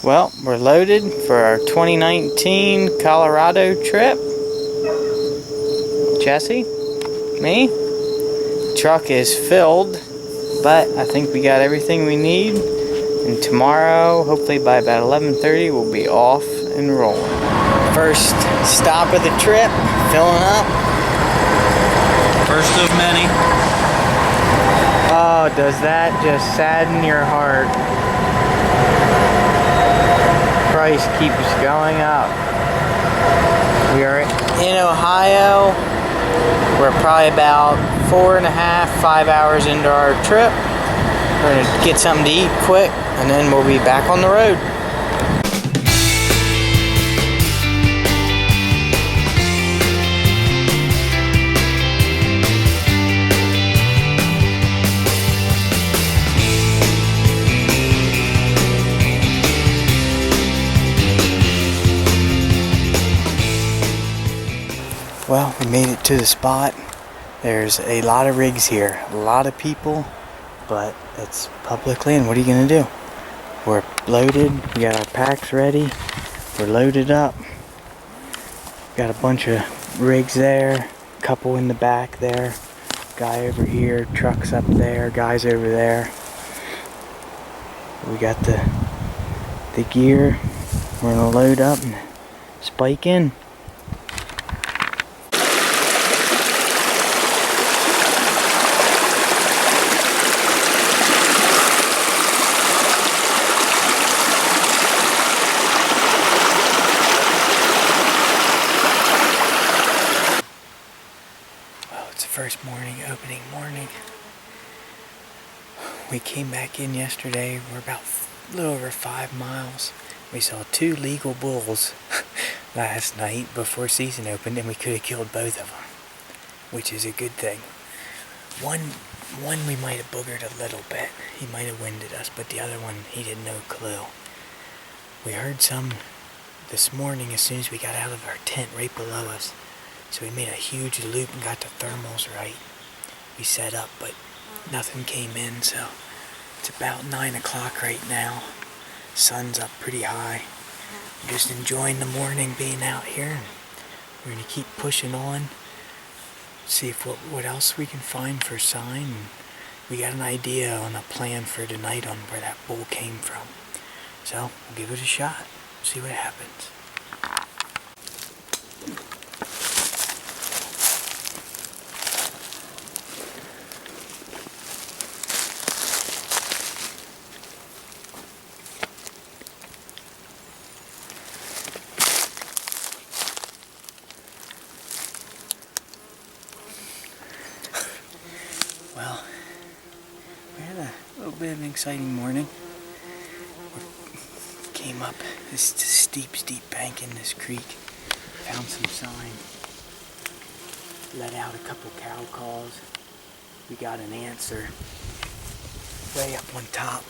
Well, we're loaded for our 2019 Colorado trip. Jesse, me, truck is filled, but I think we got everything we need. And tomorrow, hopefully by about 11:30, we'll be off and rolling. First stop of the trip, filling up. First of many. Oh, does that just sadden your heart? Price keeps going up. We are in Ohio. We're probably about 4.5, 5 hours into our trip. We're gonna get something to eat quick, and then we'll be back on the road. Well, we made it to the spot. There's a lot of rigs here, a lot of people, but it's public land. What are you gonna do? We're loaded, we got our packs ready, we're loaded up. Got a bunch of rigs there, a couple in the back there, guy over here, trucks up there, guys over there. We got the gear. We're gonna load up and spike in. First morning, opening morning. We came back in yesterday. We're about a little over 5 miles. We saw 2 legal bulls last night before season opened, and we could have killed both of them, which is a good thing. One we might have boogered a little bit. He might have winded us, but the other one, he had no clue. We heard some this morning as soon as we got out of our tent right below us. So we made a huge loop and got the thermals right. We set up, but nothing came in, so it's about 9 o'clock right now. Sun's up pretty high. I'm just enjoying the morning being out here. We're gonna keep pushing on, see if what else we can find for sign. And we got an idea on a plan for tonight on where that bull came from. So we'll give it a shot, see what happens. Well, we had a little bit of an exciting morning. We came up this steep bank in this creek, found some sign, let out a couple cow calls. We got an answer way up on top.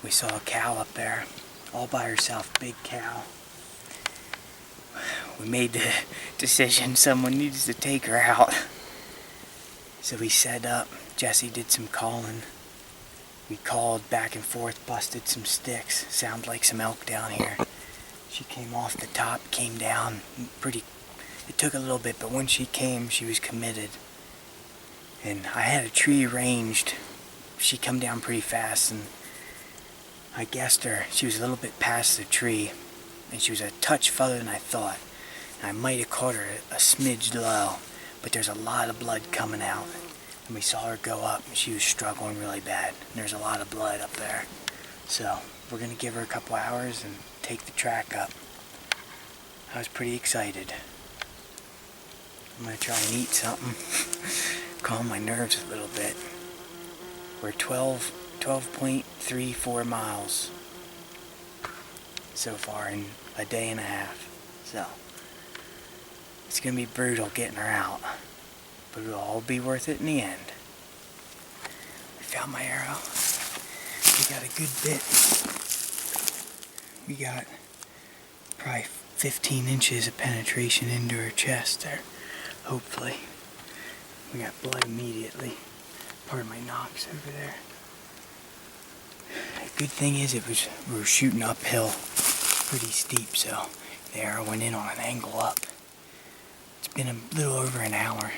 We saw a cow up there, all by herself, big cow. We made the decision someone needs to take her out. So we set up, Jesse did some calling. We called back and forth, busted some sticks, sounded like some elk down here. She came off the top, came down, it took a little bit, but when she came, she was committed. And I had a tree ranged. She come down pretty fast, and I guessed her. She was a little bit past the tree, and she was a touch further than I thought. And I might have caught her a smidge low. But there's a lot of blood coming out. And we saw her go up, and she was struggling really bad. And there's a lot of blood up there. So we're gonna give her a couple hours and take the track up. I was pretty excited. I'm gonna try and eat something. Calm my nerves a little bit. We're 12.34 miles so far in a day and a half. So it's gonna be brutal getting her out, but it'll all be worth it in the end. I found my arrow. We got a good bit. We got probably 15 inches of penetration into her chest there, hopefully. We got blood immediately. Part of my knocks over there. Good thing is we were shooting uphill pretty steep, so the arrow went in on an angle up. It's been a little over an hour.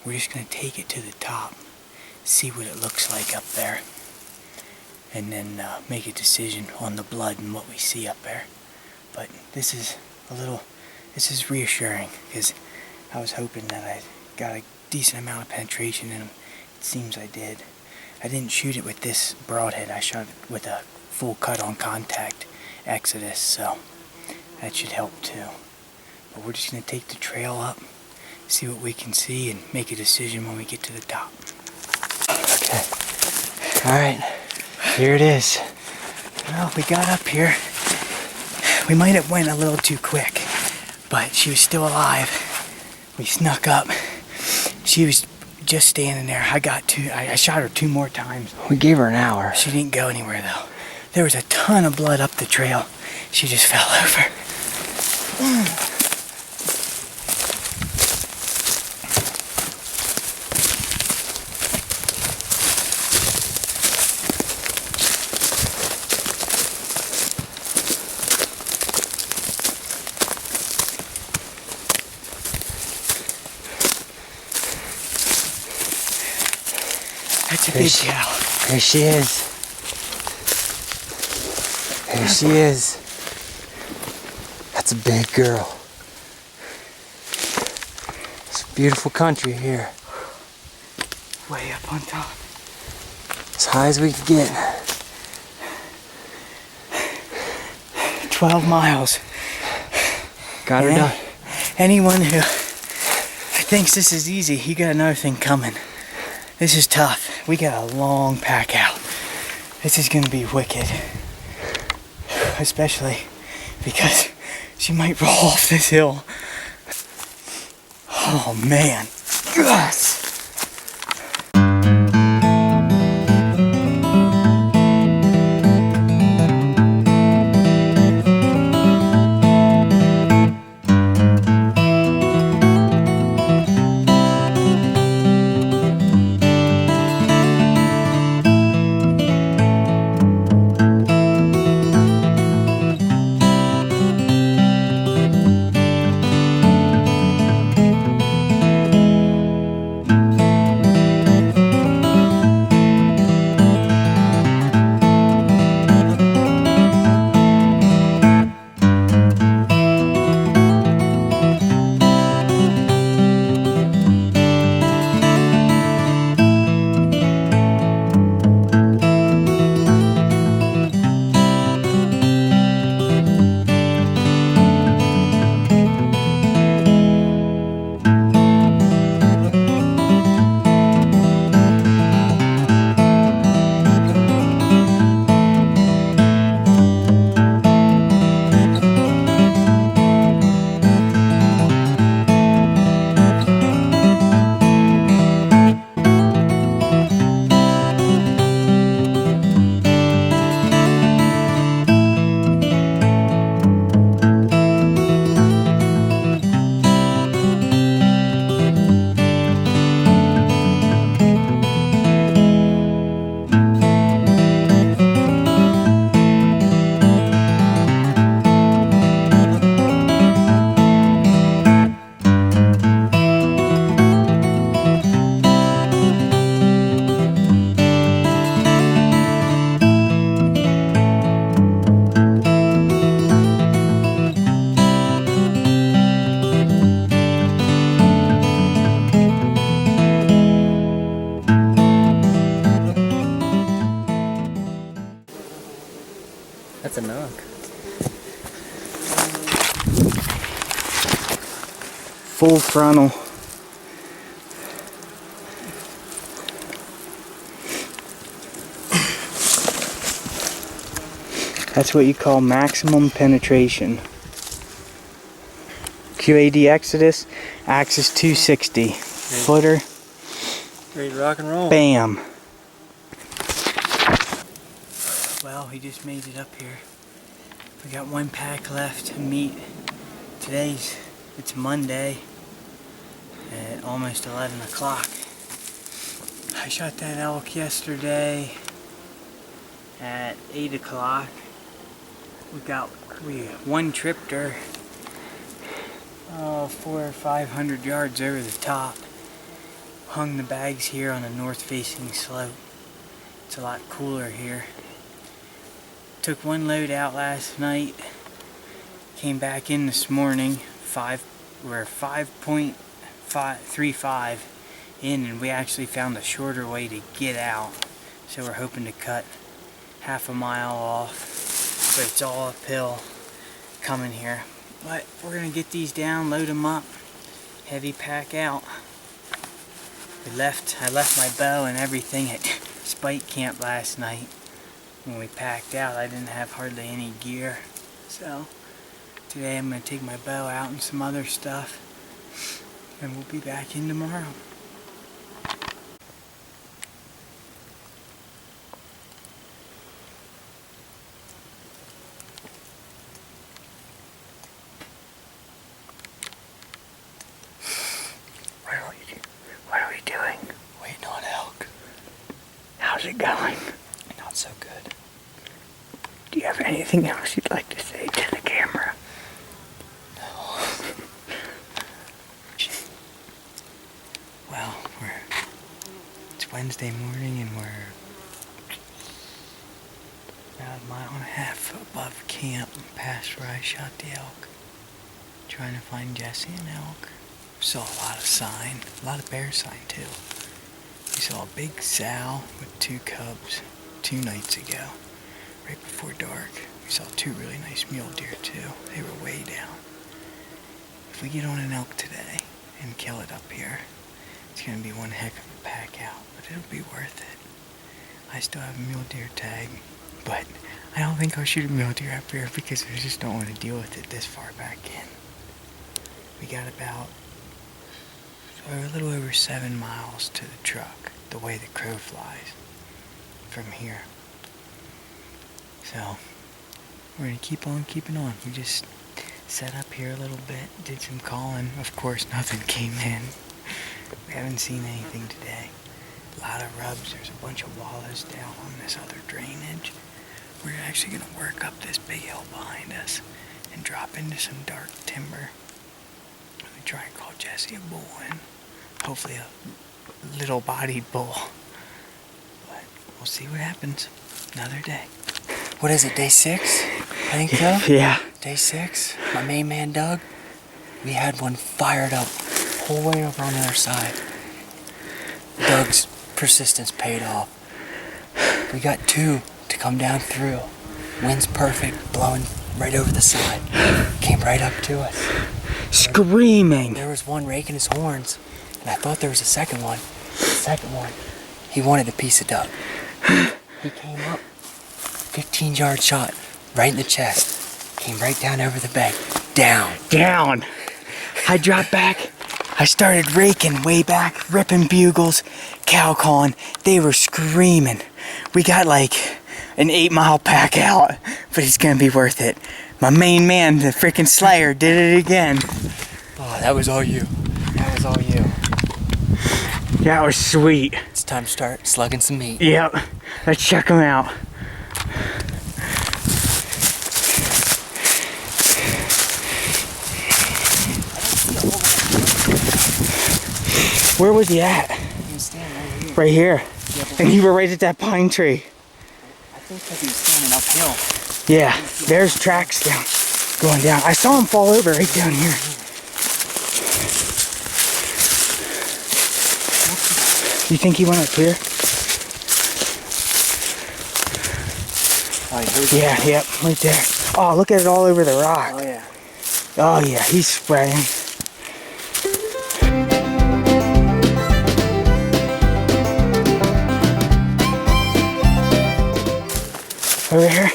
We're just gonna take it to the top, see what it looks like up there, and then make a decision on the blood and what we see up there. But this is reassuring, because I was hoping that I got a decent amount of penetration in them. It seems I did. I didn't shoot it with this broadhead. I shot it with a full cut on contact Exodus, so that should help too. But we're just gonna take the trail up, see what we can see, and make a decision when we get to the top. Okay. All right. Here it is. Well, we got up here. We might have went a little too quick, but she was still alive. We snuck up. She was just standing there. I shot her 2 more times. We gave her an hour. She didn't go anywhere though. There was a ton of blood up the trail. She just fell over. That's a big cow. There she is. There she is. That's a big girl. It's a beautiful country here. Way up on top. As high as we can get. 12 miles. Got her done. Anyone who thinks this is easy, you got another thing coming. This is tough. We got a long pack out. This is gonna be wicked. Especially because she might roll off this hill. Oh man. Yes! That's a knock. Full frontal. That's what you call maximum penetration. QAD Exodus, Axis 260. Footer. Ready to rock and roll. Bam. Well, we just made it up here. We got 1 pack left to meet. It's Monday at almost 11 o'clock. I shot that elk yesterday. at 8 o'clock. We one tripped her 400 or 500 yards over the top. Hung the bags here on a north-facing slope. It's a lot cooler here. Took one load out last night. Came back in this morning. We're 5.35 in, and we actually found a shorter way to get out. So we're hoping to cut half a mile off, but it's all uphill coming here. But we're gonna get these down, load them up, heavy pack out. I left my bow and everything at Spike Camp last night. When we packed out, I didn't have hardly any gear. So today I'm gonna take my bow out and some other stuff, and we'll be back in tomorrow. What are we doing? Waiting on elk. How's it going? Not so good. Do you have anything else you'd like to say to the camera? No. Well, it's Wednesday morning and we're about a mile and a half above camp, past where I shot the elk. Trying to find Jesse and elk. Saw a lot of sign, a lot of bear sign too. We saw a big sow with 2 cubs 2 nights ago, right before dark. We saw 2 really nice mule deer too. They were way down. If we get on an elk today and kill it up here, it's gonna be one heck of a pack out, but it'll be worth it. I still have a mule deer tag, but I don't think I'll shoot a mule deer up here because I just don't want to deal with it this far back in. We got about a little over 7 miles to the truck, the way the crow flies from here. So we're gonna keep on keeping on. We just set up here a little bit, did some calling. Of course, nothing came in. We haven't seen anything today. A lot of rubs. There's a bunch of wallows down on this other drainage. We're actually gonna work up this big hill behind us and drop into some dark timber. We try and call Jesse a bull in. Hopefully a little-bodied bull. But we'll see what happens. Another day. What is it, day 6? I think so? Yeah. Day 6. My main man, Doug, we had one fired up whole way over on the other side. Doug's persistence paid off. We got 2 to come down through. Wind's perfect, blowing right over the side. Came right up to us. Screaming. There was one raking his horns, and I thought there was a second one. The second one, he wanted a piece of Doug. He came up, 15-yard shot, right in the chest. Came right down over the bank. Down. Down. I dropped back. I started raking way back, ripping bugles, cow calling. They were screaming. We got like an 8-mile pack out, but it's gonna be worth it. My main man, the freaking Slayer, did it again. Oh, that was all you. That was all you. That was sweet. It's time to start slugging some meat. Yep. Let's check them out. Where was he at? He was standing Right here. Yeah, but And you were right at that pine tree. I think because he was standing uphill. Yeah, there's tracks down, going down. I saw him fall over right down here. You think he went up here? Oh, Yeah, yep, right there. Oh, look at it all over the rock. Oh, yeah. Oh, yeah, he's spreading. Over here.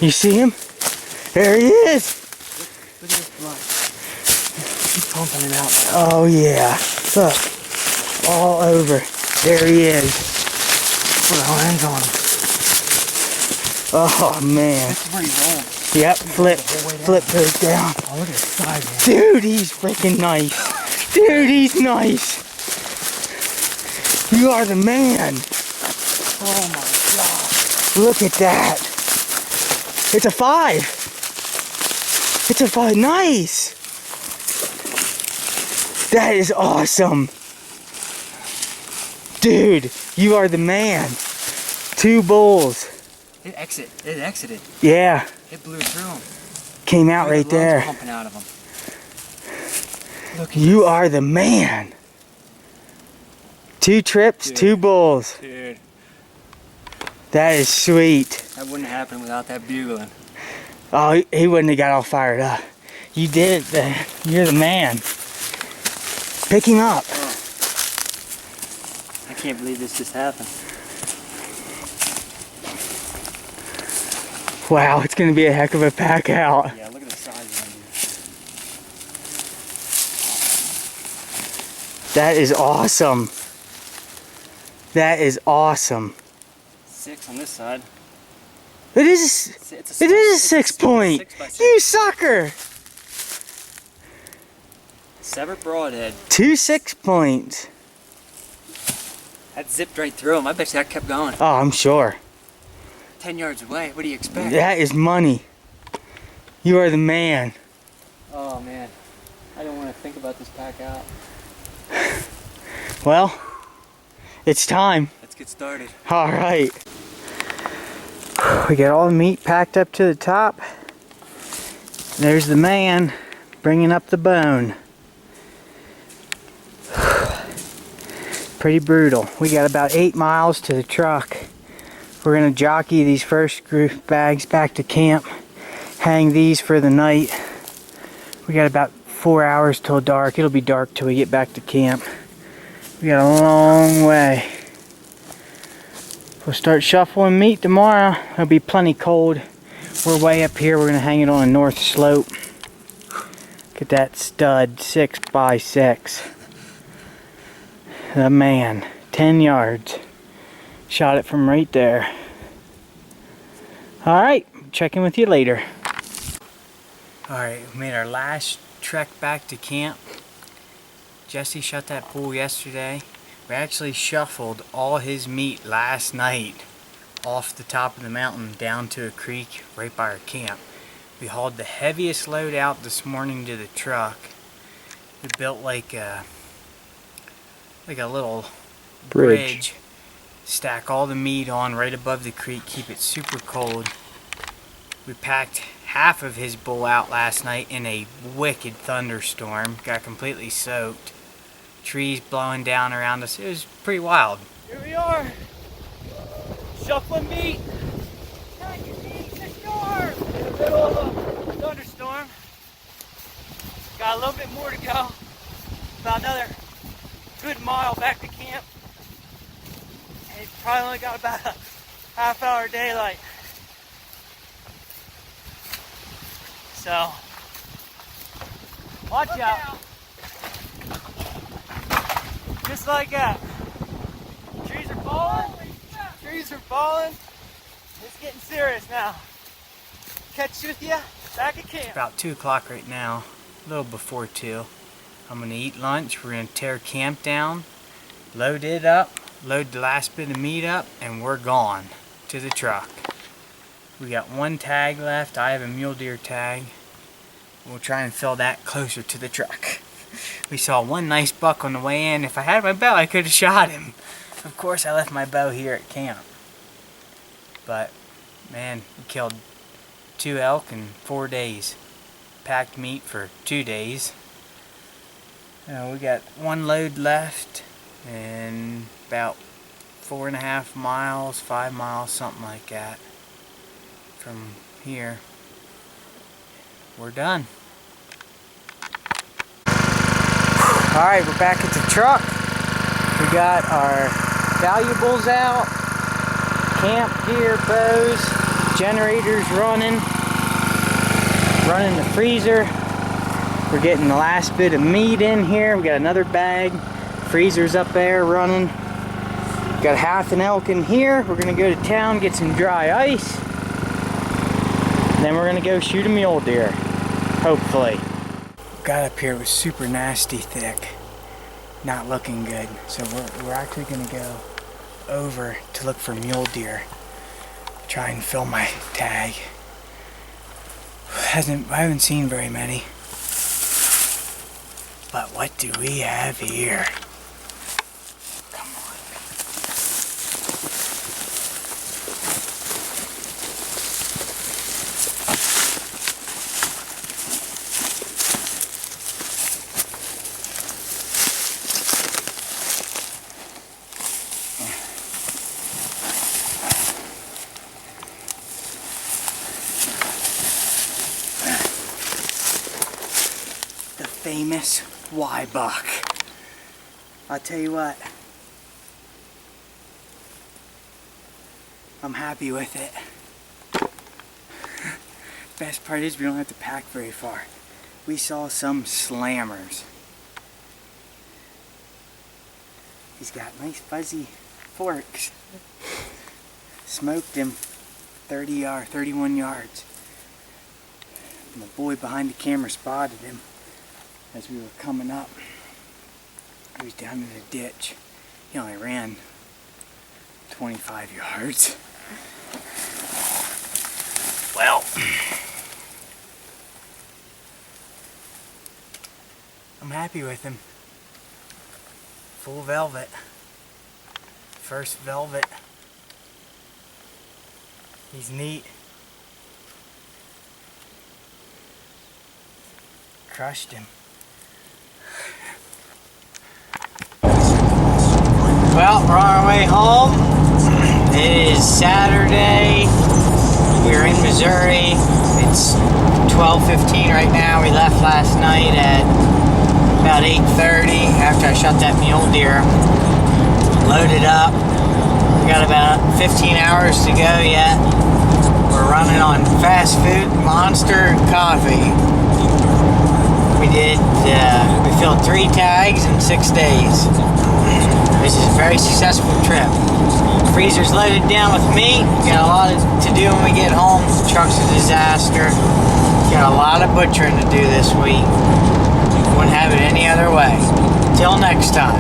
You see him? There he is. Look at this blood. Keep pumping him out. Oh yeah. Look. All over. There he is. Put our hands on him. Oh man. That's where he rolled. Yep. Flip goes down. Oh, look at his side, man. Dude, he's freaking nice. Dude, he's nice. You are the man. Oh my God. Look at that. It's a 5. It's a 5. Nice. That is awesome. Dude, you are the man. 2 bulls. It exited. Yeah. It blew through them. Came out right The lungs there. pumping out of them. Look at You are the man. 2 trips, Dude. 2 bulls. Dude, That is sweet. that wouldn't happen without that bugling. Oh, he wouldn't have got all fired up. You did it. You're the man. Pick him up. Oh. I can't believe this just happened. Wow, it's going to be a heck of a pack out. Yeah, look at the size of them. That is awesome. That is awesome. 6 on this side. It is. It's It is a 6 point. 6 by 6. You sucker. 7 broadhead. 2 6 points. That zipped right through him. I bet you that kept going. Oh, I'm sure. 10 yards away. What do you expect? That is money. You are the man. Oh man, I don't want to think about this pack out. Well, it's time. Let's get started. All right. We got all the meat packed up to the top. There's the man bringing up the bone. Pretty brutal. We got about 8 miles to the truck. We're gonna jockey these first group bags back to camp. Hang these for the night. We got about 4 hours till dark. It'll be dark till we get back to camp. We got a long way. We'll start shuffling meat tomorrow. It'll be plenty cold. We're way up here. We're gonna hang it on a north slope. Get that stud 6 by 6. The man, 10 yards. Shot it from right there. All right, check in with you later. All right, we made our last trek back to camp. Jesse shot that bull yesterday. We actually shuffled all his meat last night off the top of the mountain down to a creek right by our camp. We hauled the heaviest load out this morning to the truck. We built like a little bridge. Stack all the meat on right above the creek, keep it super cold. We packed half of his bull out last night in a wicked thunderstorm. Got completely soaked. Trees blowing down around us. It was pretty wild. Here we are. Shuffling meat. Packing meat in the storm. In the middle of a thunderstorm. Got a little bit more to go. About another good mile back to camp. And it's probably only got about a half-hour daylight. So, watch out. Just like that. Trees are falling. Trees are falling. It's getting serious now. Catch with you back at camp. About 2 o'clock right now. A little before 2. I'm going to eat lunch. We're going to tear camp down. Load it up. Load the last bit of meat up. And we're gone to the truck. We got 1 tag left. I have a mule deer tag. We'll try and fill that closer to the truck. We saw 1 nice buck on the way in. If I had my bow, I could have shot him. Of course, I left my bow here at camp. But, man, we killed 2 elk in 4 days. Packed meat for 2 days. We got 1 load left and about 4.5 miles, 5 miles, something like that. From here, we're done. Alright, we're back at the truck. We got our valuables out, camp gear, bows, generators running the freezer. We're getting the last bit of meat in here. We got another bag, freezer's up there running. Got half an elk in here. We're gonna go to town, get some dry ice. Then we're gonna go shoot a mule deer, hopefully. Got up here, it was super nasty thick. not looking good. So we're actually gonna go over to look for mule deer. Try and fill my tag. I haven't seen very many. But what do we have here? Come on. The famous Y-buck. I'll tell you what, I'm happy with it. Best part is we don't have to pack very far. We saw some slammers. He's got nice fuzzy forks. Smoked him 31 yards. My boy behind the camera spotted him as we were coming up. He was down in the ditch. He only ran 25 yards. Well, I'm happy with him. Full velvet. First velvet. He's neat. Crushed him. Well, we're on our way home. It is Saturday. We're in Missouri. It's 12:15 right now. We left last night at about 8:30 after I shot that mule deer. Loaded up. We got about 15 hours to go yet. We're running on fast food, Monster, coffee. We filled 3 tags in 6 days. This is a very successful trip. Freezer's loaded down with meat. Got a lot to do when we get home. The truck's a disaster. Got a lot of butchering to do this week. Wouldn't have it any other way. Till next time.